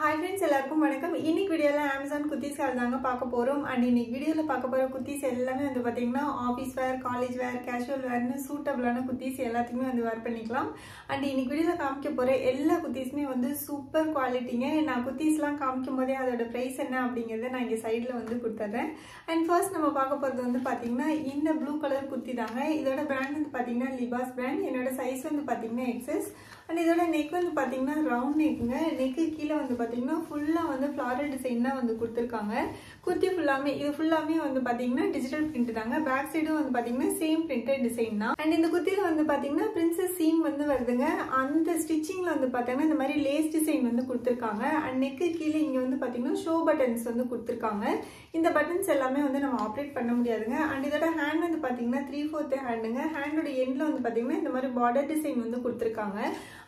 Hi friends, எல்லாருக்கும் வணக்கம். இன்னைக்கு வீடியோல Amazon குர்தீஸ் தாங்க பார்க்க போறோம். and இன்னைக்கு வீடியோல பார்க்க போற குர்தீஸ் எல்லாமே வந்து பாத்தீங்கன்னா ஆபீஸ் வேர், காலேஜ் வேர், கேஷுவல் வேர்னு சூட்டபிளான குர்தீஸ் எல்லாத்துக்குமே வந்து வேர் பண்ணிக்கலாம். and இன்னைக்கு வீடியோல காமிக்க போற எல்லா குர்தீஸ்மே வந்து சூப்பர் குவாலிட்டிங்க. நான் குர்தீஸ்லாம் காமிக்கும்போதே அதோட பிரைஸ் என்ன அப்படிங்கறத நான் இங்க சைடுல வந்து கொடுத்துறேன். and first நம்ம பார்க்க போறது வந்து பாத்தீங்கன்னா இந்த ப்ளூ கலர் குர்தி தாங்க. இதோட பிராண்ட் வந்து பாத்தீங்கன்னா லிபாஸ் பிராண்ட். என்னோட சைஸ் வந்து பாத்தீங்கன்னா XS. and இதோட நெக் வந்து பாத்தீங்கன்னா ரவுண்ட் நெக்குங்க. நெக்கு கீழ வந்து பாத்தீங்கன்னா ஃபுல்லா வந்து ஃப்ளாரல் டிசைன் தான் வந்து கொடுத்திருக்காங்க. குர்தி ஃபுல்லாமே இது ஃபுல்லாமே வந்து பாத்தீங்கன்னா டிஜிட்டல் பிரிண்ட் தாங்க. பேக் சைடும் வந்து பாத்தீங்கன்னா சேம் பிரிண்டட் டிசைன் தான். and இந்த குர்தில வந்து பாத்தீங்கன்னா பிரின்சஸ் சீம் வந்து வருதுங்க. அந்த ஸ்டிச்சிங்ல வந்து பாத்தீங்கன்னா இந்த மாதிரி லேஸ் டிசைன் வந்து கொடுத்திருக்காங்க. and நெக்கு கீழ இங்க வந்து பாத்தீங்கன்னா ஷோ பட்டன்ஸ் வந்து கொடுத்திருக்காங்க. இந்த பட்டன்ஸ் எல்லாமே வந்து நம்ம ஆப்ரேட் பண்ண முடியாதுங்க. and இதோட ஹேண்ட் வந்து பாத்தீங்கன்னா 3/4 ஹேண்டுங்க. ஹேண்டோட எண்ட்ல வந்து பாத்தீங்கன்னா இந்த மாதிரி பார்டர் டிசைன் வந்து கொடுத்திருக்காங்க.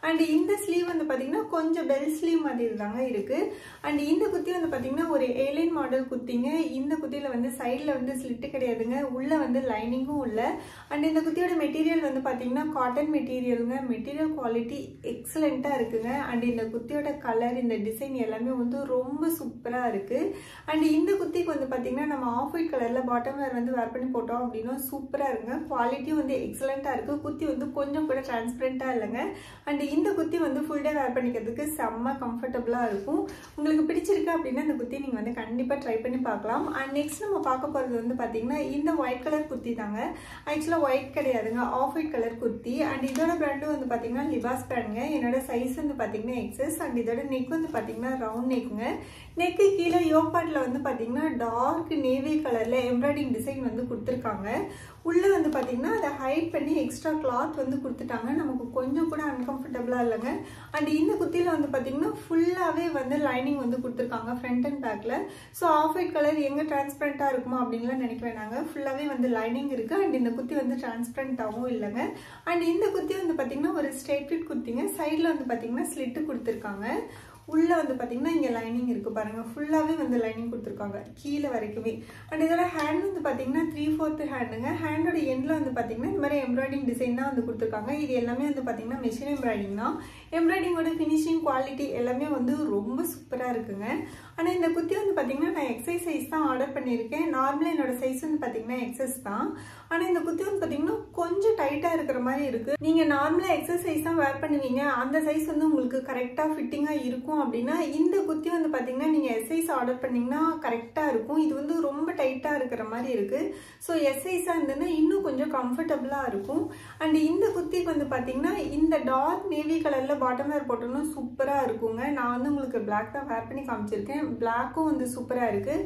and இந்த ஸ்லீவ் வந்து பாத்தீங்கன்னா கொஞ்சம் பெல் ஸ்லீவ் மாதிரி தாங்க இருக்கு. and இந்த குர்தி வந்து பாத்தீங்கன்னா ஒரு ஏலியன் மாடல் குர்திங்க. இந்த குர்தில வந்து சைடுல வந்து ஸ்லிட் கிடையாதுங்க. உள்ள வந்து லைனிங்கும் உள்ள. and இந்த குர்தியோட மெட்டீரியல் வந்து பாத்தீங்கன்னா காட்டன் மெட்டீரியல்ங்க. மெட்டீரியல் குவாலிட்டி எக்ஸலென்ட்டா இருக்குங்க. and இந்த குர்தியோட கலர், இந்த டிசைன் எல்லாமே வந்து ரொம்ப சூப்பரா இருக்கு. and இந்த குர்திக்கு வந்து பாத்தீங்கன்னா நம்ம ஆஃப் ஒயிட் கலர்ல பாட்டம் வேர் வந்து வேர் பண்ணி போட்டோம் அப்படின்னா சூப்பரா இருக்குங்க. குவாலிட்டியும் வந்து எக்ஸலென்ட்டா இருக்கு. குர்தி வந்து கொஞ்சம் கூட டிரான்ஸ்பரண்டா இல்லைங்க. and இந்த குர்தி வந்து ஃபுல் டே வேர் பண்ணிக்கிறதுக்கு செம்ம கம்ஃபர்டபுளா இருக்கும். உங்களுக்கு பிடிச்சிருக்கு அப்படின்னா இந்த குர்தி நீங்க வந்து கண்டிப்பா ட்ரை பண்ணி பார்க்கலாம். and நெக்ஸ்ட் நம்ம பார்க்க போறது வந்து பாத்தீங்கன்னா இந்த ஒயிட் கலர் குர்தி தாங்க. ஆக்சுவலா ஒயிட் கிடையாதுங்க, off white colour kurti. and இதோட பிராண்ட் வந்து பாத்தீங்கன்னா லிபாஸ் பிராண்ட்ங்க. என்னோட சைஸ் வந்து பாத்தீங்கன்னா XS. and இதோட நெக் வந்து பாத்தீங்கன்னா ரவுண்ட் நெக்குங்க. நெக்கு கீழே யோக் பார்ட்ல வந்து பாத்தீங்கன்னா டார்க் நேவி கலர்ல எம்ப்ராய்டிங் டிசைன் வந்து கொடுத்திருக்காங்க. உள்ள வந்து பாத்தீங்கன்னா அதை ஹைட் பண்ணி எக்ஸ்ட்ரா கிளாத் வந்து கொடுத்துட்டாங்க. நமக்கு கொஞ்சம் கூட அன்கம்ஃபர்டபுளா இல்லைங்க. and இந்த குர்தியில வந்து பாத்தீங்கன்னா ஃபுல்லாவே வந்து லைனிங் வந்து கொடுத்துருக்காங்க ஃப்ரண்ட் அண்ட் பேக்ல. ஸோ ஆஃப் ஒயிட் கலர் எங்க டிரான்ஸ்பரண்டா இருக்குமோ அப்படின்லாம் நினைக்க வேணாங்க. ஃபுல்லாவே வந்து லைனிங் இருக்கு. and இந்த குர்தி வந்து டிரான்ஸ்பரண்டாவும் இல்லைங்க. and இந்த குர்தி வந்து பாத்தீங்கன்னா ஒரு ஸ்ட்ரெயிட் ஃபிட் குர்திங்க. சைட்ல வந்து பாத்தீங்கன்னா ஸ்லிட் கொடுத்துருக்காங்க. உள்ள வந்து பாத்தீங்கன்னா இங்க லைனிங் இருக்கு பாருங்க. ஃபுல்லாவே வந்து லைனிங் கொடுத்துருக்காங்க கீழே வரைக்குமே. and இதோட ஹேண்ட் வந்து பாத்தீங்கன்னா 3/4 ஹேண்டுங்க. ஹேண்டோட எண்ட்ல வந்து பாத்தீங்கன்னா இந்த மாதிரி எம்ப்ராய்டிங் டிசைன் தான் வந்து கொடுத்துருக்காங்க. இது எல்லாமே வந்து பாத்தீங்கன்னா மெஷின் எம்ப்ராய்டிங் தான். எம்ப்ராய்டிங்கோட ஃபினிஷிங் குவாலிட்டி எல்லாமே வந்து ரொம்ப சூப்பரா இருக்குங்க. ஆனா இந்த குர்தி வந்து பாத்தீங்கன்னா நான் XS சைஸ் தான் ஆர்டர் பண்ணியிருக்கேன். நார்மலா என்னோட சைஸ் வந்து பாத்தீங்கன்னா XS தான். ஆனா இந்த குர்தி வந்து பாத்தீங்கன்னா கொஞ்சம் டைட்டா இருக்கிற மாதிரி இருக்கு. நீங்க நார்மலா XS சைஸ் தான் வேர் பண்ணுவீங்க, அந்த சைஸ் வந்து உங்களுக்கு கரெக்டா ஃபிட்டிங்கா இருக்கும் அப்படின்னா இந்த குர்தி வந்து பாத்தீங்கன்னா நீங்க S சைஸ் ஆர்டர் பண்ணீங்கன்னா கரெக்டா இருக்கும். இது வந்து ரொம்ப டைட்டா இருக்கிற மாதிரி இருக்கு. ஸோ S சைஸா இருந்ததுன்னா இன்னும் கொஞ்சம் கம்ஃபர்டபுளா இருக்கும். and இந்த குர்திக்கு வந்து பாத்தீங்கன்னா இந்த டார்க் நேவி கலர்ல பாட்டம் வேர் போட்டோம்னா சூப்பரா இருக்குங்க. நான் வந்து உங்களுக்கு பிளாக் தான் வேர் பண்ணி காமிச்சிருக்கேன். பிளாக்கும் வந்து சூப்பரா இருக்கு.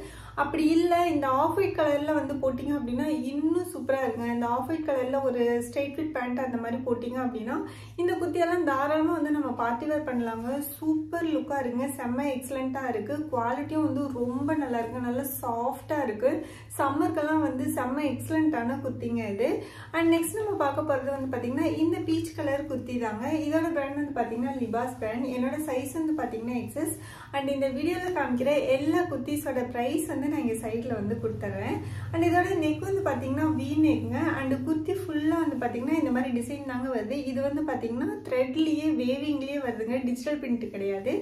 அப்படி இல்லை இந்த ஆஃப் ஒயிட் கலர்ல வந்து போட்டீங்க அப்படின்னா இன்னும் சூப்பரா இருக்குங்க. இந்த ஆஃப் ஒயிட் கலர்ல ஒரு ஸ்ட்ரெயிட் ஃபிட் பேண்ட் அந்த மாதிரி போட்டீங்க அப்படின்னா இந்த குர்தியெல்லாம் தாராளமா வந்து நம்ம பார்ட்டி வேர் பண்ணலாங்க. சூப்பர் லுக்கா இருக்குங்க. செம்ம எக்ஸலென்ட்டா இருக்கு. குவாலிட்டியும் வந்து ரொம்ப நல்லா இருக்கு. நல்லா சாஃப்டா இருக்கு. சம்மருக்கெல்லாம் வந்து செம்ம எக்ஸலென்ட்டான குர்திங்க இது. and நெக்ஸ்ட் நம்ம பார்க்க போறது வந்து பாத்தீங்கன்னா இந்த பீச் கலர் குர்தி தாங்க. இதோட பிராண்ட் வந்து பாத்தீங்கன்னா லிபாஸ் பிராண்ட். என்னோட சைஸ் வந்து பாத்தீங்கன்னா XS. and இந்த வீடியோல காமிக்கிற எல்லா குர்திஸோட பிரைஸ் வந்து நான் இங்க சைட்ல வந்து கொடுத்துறேன். and இதோட நெக் வந்து பாத்தீங்கன்னா V நெக்ங்க. and குர்தி ஃபுல்லா வந்து பாத்தீங்கன்னா இந்த மாதிரி டிசைன் தாங்க வருது. இது வந்து பாத்தீங்கன்னா த்ரெட்லயே வேவிங்லயே வருதுங்க. டிஜிட்டல் பிரிண்ட் கிடையாது.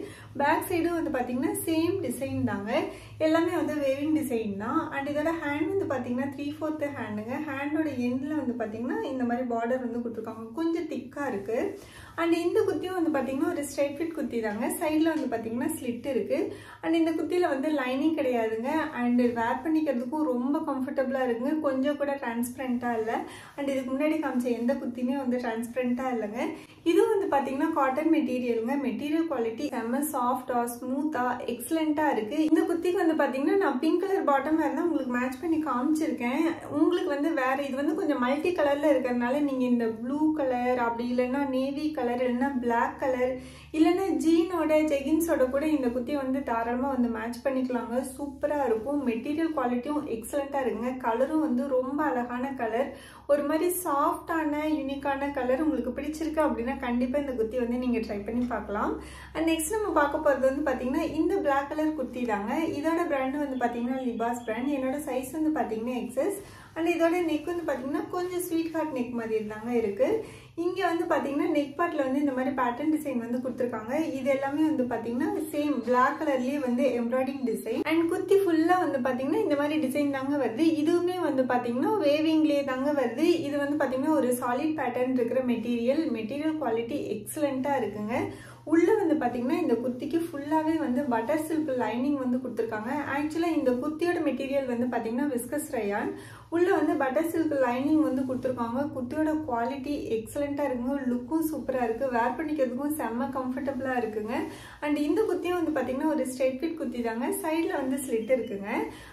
பேக் சைடும் வந்து பாத்தீங்கன்னா சேம் டிசைன் தாங்க. எல்லாமே வந்து வேவிங் டிசைன் தான். and இதோட ஹேண்ட் வந்து பாத்தீங்கன்னா 3/4 ஹேண்டுங்க. ஹேண்டோட எண்ட்ல வந்து பாத்தீங்கன்னா இந்த மாதிரி பார்டர் வந்து கொடுத்துருக்காங்க. கொஞ்சம் திக்கா இருக்கு. and இந்த குர்தியும் வந்து பாத்தீங்கன்னா ஒரு ஸ்ட்ரெயிட் ஃபிட் குர்தி தாங்க. சைட்ல வந்து பாத்தீங்கன்னா ஸ்லிட் இருக்கு. and இந்த குர்தியில வந்து லைனிங் கிடையாதுங்க. and வேர் பண்ணிக்கிறதுக்கும் ரொம்ப கம்ஃபர்டபுளா இருக்குங்க. கொஞ்சம் கூட டிரான்ஸ்பரண்டா இல்ல. and இதுக்கு முன்னாடி காமிச்ச எந்த குர்தியுமே வந்து டிரான்ஸ்பரண்டா இல்லைங்க. இது வந்து பாத்தீங்கன்னா காட்டன் மெட்டீரியலுங்க. மெட்டீரியல் குவாலிட்டி செம்ம சாஃப்டா ஸ்மூத்தா எக்ஸலென்ட்டா இருக்கு. இந்த குர்திக்கு வந்து பாத்தீங்கன்னா நான் பிங்க் கலர் பாட்டம் வேர் தான் உங்களுக்கு மேட்ச் பண்ணி காமிச்சிருக்கேன். உங்களுக்கு வந்து வேற இது வந்து கொஞ்சம் மல்டி கலர்ல இருக்கிறதுனால நீங்க இந்த ப்ளூ கலர் அப்படி இல்லைன்னா நேவி கலர் இல்லைன்னா பிளாக் கலர் இல்லைன்னா ஜீனோட ஜெகின்ஸோட கூட இந்த குர்தி வந்து தாராளமா வந்து மேட்ச் பண்ணிக்கலாங்க. சூப்பரா இருக்கும். மெட்டீரியல் குவாலிட்டியும் எக்ஸலென்ட்டா இருக்குங்க. கலரும் வந்து ரொம்ப அழகான கலர். ஒரு மாதிரி சாஃப்டான யூனிக்கான கலர். உங்களுக்கு பிடிச்சிருக்கு அப்படின்னா கண்டிப்பா இந்த குர்தி வந்து நீங்க ட்ரை பண்ணி பார்க்கலாம். and நெக்ஸ்ட் நம்ம பார்க்க போறது வந்து பாத்தீங்கன்னா இந்த பிளாக் கலர் குர்தி தாங்க. இதோட பிராண்ட் வந்து பாத்தீங்கன்னா லிபாஸ் பிராண்ட். என்னோட சைஸ் வந்து பாத்தீங்கன்னா XS. and இதோட நெக் வந்து பாத்தீங்கன்னா கொஞ்சம் ஸ்வீட் ஹார்ட் நெக் மாதிரி தாங்க இருக்கு. இங்கே வந்து பார்த்தீங்கன்னா நெக் பார்ட்டில் வந்து இந்த மாதிரி பேட்டர்ன் டிசைன் வந்து கொடுத்துருக்காங்க. இது எல்லாமே வந்து பார்த்தீங்கன்னா சேம் பிளாக் கலர்லேயே வந்து எம்ப்ராய்டிங் டிசைன். அண்ட் குர்த்தி ஃபுல்லாக வந்து பார்த்தீங்கன்னா இந்த மாதிரி டிசைன் தாங்க வருது. இதுவுமே வந்து பார்த்தீங்கன்னா வேவிங்லேயே தாங்க வருது. இது வந்து பார்த்தீங்கன்னா ஒரு சாலிட் பேட்டர்ன் இருக்கிற மெட்டீரியல் குவாலிட்டி எக்ஸலண்ட்டாக இருக்குங்க. உள்ளே வந்து பார்த்தீங்கன்னா இந்த குர்த்திக்கு ஃபுல்லாகவே வந்து பட்டர் சில்க் லைனிங் வந்து கொடுத்துருக்காங்க. ஆக்சுவலாக இந்த குர்த்தியோட மெட்டீரியல் வந்து பார்த்தீங்கன்னா விஸ்கஸ் ரயான். உள்ளே வந்து பட்டர் சில்க் லைனிங் வந்து கொடுத்துருக்காங்க. குர்த்தியோட குவாலிட்டி எக்ஸலண்ட்டாக இருக்குங்க. லுக்கும் சூப்பராக இருக்குது. வேர் பண்ணிக்கிறதுக்கும் செம்ம கம்ஃபர்டபுளாக இருக்குங்க. அண்ட் இந்த குர்த்தியும் வந்து பார்த்தீங்கன்னா ஒரு ஸ்ட்ரெயிட் ஃபிட் குர்த்தி தாங்க. சைடில் வந்து ஸ்லிட் இருக்குங்க.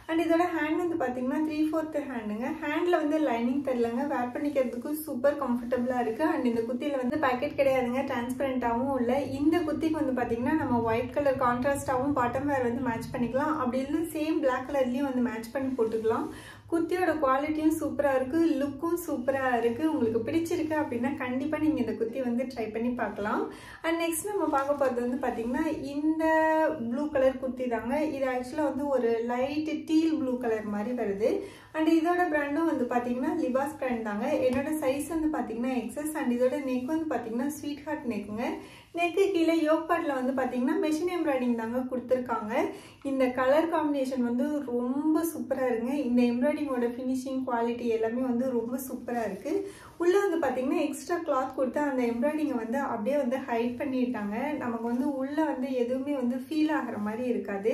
அண்ட் இதோட ஹேண்ட் வந்து பார்த்தீங்கன்னா 3/4 ஹேண்டுங்க. ஹேண்டில் வந்து லைனிங் தரலங்க. வேர் பண்ணிக்கிறதுக்கும் சூப்பர் கம்ஃபர்டபுளாக இருக்குது. அண்ட் இந்த குர்த்தியில் வந்து பேக்கெட் கிடையாதுங்க. டிரான்ஸ்பரண்டாகவும் இல்லை. இந்த குர்த்திக்கு வந்து பார்த்தீங்கன்னா நம்ம ஒயிட் கலர் கான்ட்ராஸ்டாகவும் பாட்டம் வேர் வந்து மேட்ச் பண்ணிக்கலாம். அப்படி இல்லை சேம் பிளாக் கலர்லேயும் வந்து மேட்ச் பண்ணி போட்டுக்கலாம். குர்த்தியோட குவாலிட்டியும் சூப்பராக இருக்குது. லுக்கும் சூப்பராக இருக்குது. உங்களுக்கு பிடிச்சிருக்கு அப்படின்னா கண்டிப்பாக நீங்கள் இந்த குர்த்தி வந்து ட்ரை பண்ணி பார்க்கலாம். அண்ட் நெக்ஸ்ட் நம்ம பார்க்க போகிறது வந்து பார்த்தீங்கன்னா இந்த ப்ளூ கலர் குர்த்தி தாங்க. இது ஆக்சுவலாக வந்து ஒரு லைட் டீல் ப்ளூ கலர் மாதிரி வருது. அண்ட் இதோட பிராண்டும் வந்து பார்த்தீங்கன்னா லிபாஸ் பிராண்ட் தாங்க. என்னோட சைஸ் வந்து பார்த்தீங்கன்னா எக்ஸஸ். அண்ட் இதோட நெக் வந்து பார்த்தீங்கன்னா ஸ்வீட் ஹார்ட் நெக்குங்க. நெக்கு கீழே யோக் பார்ட்டில் வந்து பார்த்தீங்கன்னா மெஷின் எம்ப்ராய்டிங் தாங்க கொடுத்துருக்காங்க. இந்த கலர் காம்பினேஷன் வந்து ரொம்ப சூப்பராக இருக்குங்க. இந்த எம்ப்ராய்டிங்கோட ஃபினிஷிங் குவாலிட்டி எல்லாமே வந்து ரொம்ப சூப்பராக இருக்குது. உள்ளே வந்து பார்த்தீங்கன்னா எக்ஸ்ட்ரா கிளாத் கொடுத்து அந்த எம்ப்ராய்டிங்கை வந்து அப்படியே வந்து ஹைட் பண்ணிட்டாங்க. நமக்கு வந்து உள்ளே வந்து எதுவுமே வந்து ஃபீல் ஆகிற மாதிரி இருக்காது.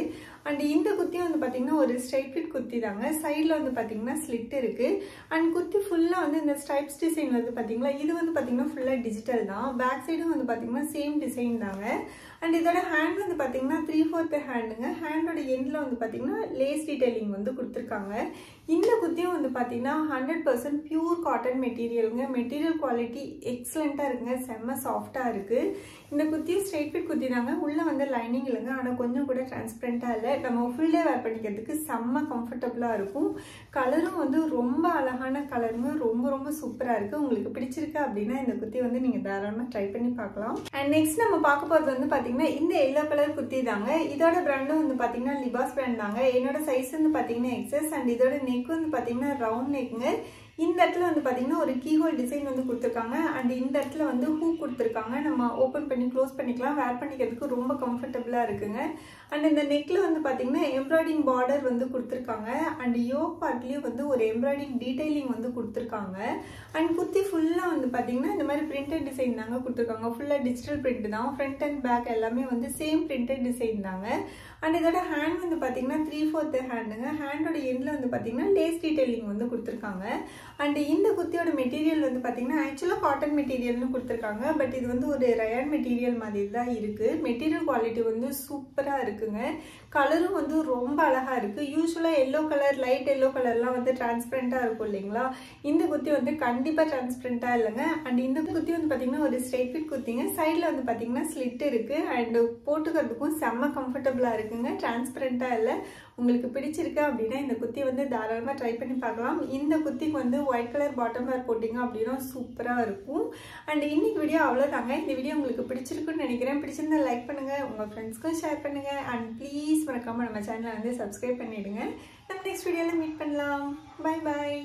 அண்ட் இந்த குர்த்தியும் வந்து பார்த்தீங்கன்னா ஒரு ஸ்ட்ரைட் ஃபிட் குர்த்தி தாங்க. சைடில் வந்து பார்த்தீங்கன்னா ஸ்லிட் இருக்குது. அண்ட் குர்த்தி ஃபுல்லாக வந்து இந்த ஸ்ட்ரைப்ஸ் டிசைன் வந்து பார்த்தீங்களா, இது வந்து பார்த்தீங்கன்னா ஃபுல்லாக டிஜிட்டல் தான். பேக் சைடும் வந்து பார்த்தீங்கன்னா சேம் டிசைன் தாங்க. அண்ட் இதோட ஹேண்ட் வந்து பார்த்தீங்கன்னா 3/4 ஹேண்டுங்க. ஹேண்டோட எண்டில் வந்து பார்த்தீங்கன்னா லேஸ் டீடைலிங் வந்து கொடுத்துருக்காங்க. இந்த குர்த்தியும் வந்து பார்த்தீங்கன்னா 100% பியூர் காட்டன் மெட்டீரியலுங்க. மெட்டீரியல் குவாலிட்டி எக்ஸலண்ட்டாக இருக்குங்க. செம்ம சாஃப்டாக இருக்குது. இந்த குர்த்தியும் ஸ்ட்ரெயிட் ஃபிட் குர்த்தி தாங்க. உள்ளே வந்து லைனிங் இல்லைங்க. ஆனால் கொஞ்சம் கூட டிரான்ஸ்பரண்ட்டாக இல்லை. நம்ம ஃபுல் டே வேர் பண்ணிக்கிறதுக்கு செம்ம கம்ஃபர்டபுளாக இருக்கும். கலரும் வந்து ரொம்ப அழகான கலருங்க. ரொம்ப ரொம்ப சூப்பராக இருக்குது. உங்களுக்கு பிடிச்சிருக்கு அப்படின்னா இந்த குர்த்தி வந்து நீங்கள் தாராளமாக ட்ரை பண்ணி பார்க்கலாம். அண்ட் நெக்ஸ்ட் நம்ம பார்க்க போகிறது வந்து பார்த்தீங்கன்னா இந்த எல்லோ கலர் குர்த்தி தாங்க. இதோட பிராண்டும் வந்து பார்த்தீங்கன்னா லிபாஸ் பிராண்ட் தாங்க. என்னோட சைஸ் வந்து பார்த்தீங்கன்னா எக்ஸஸ். அண்ட் இதோட நெக் வந்து பார்த்தீங்கன்னா ரவுண்ட் நெக்குங்க. இந்த இடத்துல வந்து பார்த்தீங்கன்னா ஒரு கீஹோல் டிசைன் வந்து கொடுத்துருக்காங்க. அண்ட் இந்த இடத்துல வந்து ஹூ கொடுத்துருக்காங்க. நம்ம ஓப்பன் பண்ணி க்ளோஸ் பண்ணிக்கலாம். வேர் பண்ணிக்கிறதுக்கு ரொம்ப கம்ஃபர்டபுளாக இருக்குங்க. அண்ட் இந்த நெக்கில் வந்து பார்த்தீங்கன்னா எம்ப்ராய்டிங் பார்டர் வந்து கொடுத்துருக்காங்க. அண்ட் யோக் பார்ட்லேயும் வந்து ஒரு எம்ப்ராய்டிங் டீடைலிங் வந்து கொடுத்துருக்காங்க. அண்ட் குர்த்தி ஃபுல்லாக வந்து பார்த்தீங்கன்னா இந்த மாதிரி பிரிண்டட் டிசைன் தாங்க கொடுத்துருக்காங்க. ஃபுல்லாக டிஜிட்டல் பிரிண்ட் தான். ஃப்ரண்ட் அண்ட் பேக் எல்லாமே வந்து சேம் பிரிண்டட் டிசைன் தாங்க. அண்ட் இதோட ஹேண்ட் வந்து பார்த்தீங்கன்னா 3/4 ஹேண்டுங்க. ஹேண்டோட எண்டில் வந்து பார்த்தீங்கன்னா லேஸ் டீடைலிங் வந்து கொடுத்துருக்காங்க. அண்ட் இந்த குர்த்தியோட மெட்டீரியல் வந்து பார்த்தீங்கன்னா ஆக்சுவலாக காட்டன் மெட்டீரியல்னு கொடுத்துருக்காங்க. பட் இது வந்து ஒரு ரயான் மெட்டீரியல் மாதிரி தான் இருக்குது. மெட்டீரியல் குவாலிட்டி வந்து சூப்பராக இருக்குங்க. கலரும் வந்து ரொம்ப அழகாக இருக்குது. யூஸ்வலாக எல்லோ கலர், லைட் எல்லோ கலர்லாம் வந்து டிரான்ஸ்பரண்ட்டாக இருக்கும் இல்லைங்களா. இந்த குர்த்தி வந்து கண்டிப்பாக டிரான்ஸ்பரண்ட்டாக இல்லைங்க. அண்ட் இந்த குர்த்தி வந்து பார்த்தீங்கன்னா ஒரு ஸ்ட்ரெயிட் ஃபிட் குர்த்திங்க. சைடில் வந்து பார்த்தீங்கன்னா ஸ்லிட் இருக்குது. அண்ட் போட்டுக்கிறதுக்கும் செம்ம கம்ஃபர்டபுளாக இருக்குங்க. டிரான்ஸ்பரண்ட்டாக இல்லை. உங்களுக்கு பிடிச்சிருக்கு அப்படின்னா இந்த குர்த்தி வந்து தாராளமாக ட்ரை பண்ணி பார்க்கலாம். இந்த குர்த்திக்கு வந்து ஒயிட் கலர் பாட்டம் வேர் போட்டிங்க அப்படின்னா சூப்பராக இருக்கும். அண்ட் இன்னைக்கு வீடியோ அவ்வளோதாங்க. இந்த வீடியோ உங்களுக்கு பிடிச்சிருக்குன்னு நினைக்கிறேன். பிடிச்சிருந்தா லைக் பண்ணுங்கள், உங்கள் ஃப்ரெண்ட்ஸ்க்கும் ஷேர் பண்ணுங்கள். அண்ட் ப்ளீஸ் மறக்காமல் நம்ம சேனலை வந்து சப்ஸ்கிரைப் பண்ணிவிடுங்க. நம்ம நெக்ஸ்ட் வீடியோவில் மீட் பண்ணலாம். Bye bye.